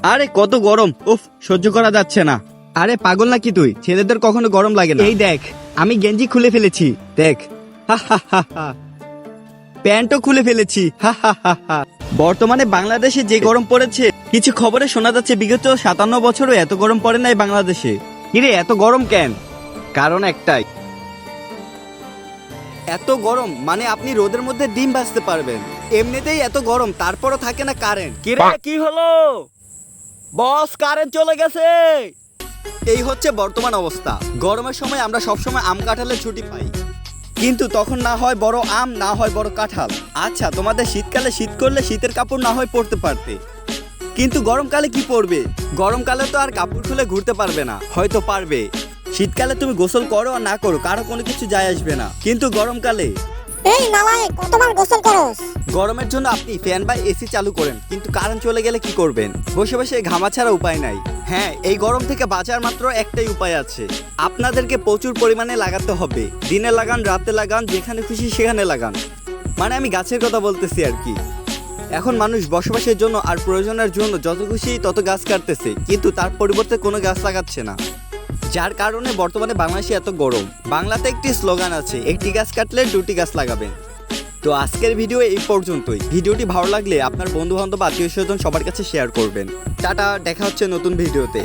আরে কত গরম, উফ সহ্য করা যাচ্ছে না। আরে পাগল নাকি তুই? ছেলেদের কখনো গরম লাগে না। এই দেখ, আমি গেঞ্জি খুলে ফেলেছি, দেখ। হা হা হা হা। প্যান্টও খুলে ফেলেছি, হা হা হা হা। বর্তমানে বাংলাদেশে যে গরম পড়েছে, কিছু খবরে শোনা যাচ্ছে বিগত 57 বছরও এত গরম পড়ে নাই বাংলাদেশে। কিরে এত গরম কেন? কারণ একটাই, এত গরম মানে আপনি রোদের মধ্যে ডিম ভাজতে পারবেন। এমনিতেই এত গরম, তারপরও থাকে না কারেন্ট। কিরে কি হলো? বস কারেন্ট চলে গেছে। এই হচ্ছে বর্তমান অবস্থা। গরমের সময় আমরা সবসময় আম কাঁঠালের ছুটি পাই, কিন্তু তখন না হয় বড় আম, না হয় বড় কাঁঠাল। আচ্ছা, তোমাদের শীতকালে শীত করলে শীতের কাপড় না হয় পরতে পারতে, কিন্তু গরমকালে কি পরবে? গরমকালে তো আর কাপড় খুলে ঘুরতে পারবে না, হয়তো পারবে। শীতকালে তুমি গোসল করো আর না করো, কারো কোনো কিছু যায় আসবে না, কিন্তু গরমকালে এই নালায়েক, কতবার গোসল করস? গরমের জন্য আপনি ফ্যান বা এসি চালু করেন, কিন্তু কারেন্ট চলে গেলে কি করবেন? বসে বসে ঘামা ছাড়া উপায় নাই। হ্যাঁ, এই গরম থেকে বাঁচার মাত্র একটাই উপায় আছে, আপনাদেরকে প্রচুর পরিমাণে লাগাতে হবে। দিনে লাগান, রাতে লাগান, যেখানে খুশি সেখানে লাগান। মানে আমি গাছের কথা বলতেছি আর কি। এখন মানুষ বসবাসের জন্য আর প্রয়োজনের জন্য যত খুশি তত গাছ কাটতেছে, কিন্তু তার পরিবর্তে কোনো গাছ লাগাচ্ছে না, যার কারণে বর্তমানে বাংলাদেশে এত গরম। বাংলাতে একটি স্লোগান আছে, একটি গাছ কাটলে দুটি গাছ লাগাবেন। তো আজকের ভিডিও এই পর্যন্তই। ভিডিওটি ভালো লাগলে আপনার বন্ধু বান্ধব, আত্মীয় স্বজন সবার কাছে শেয়ার করবেন। টাটা, দেখা হচ্ছে নতুন ভিডিওতে।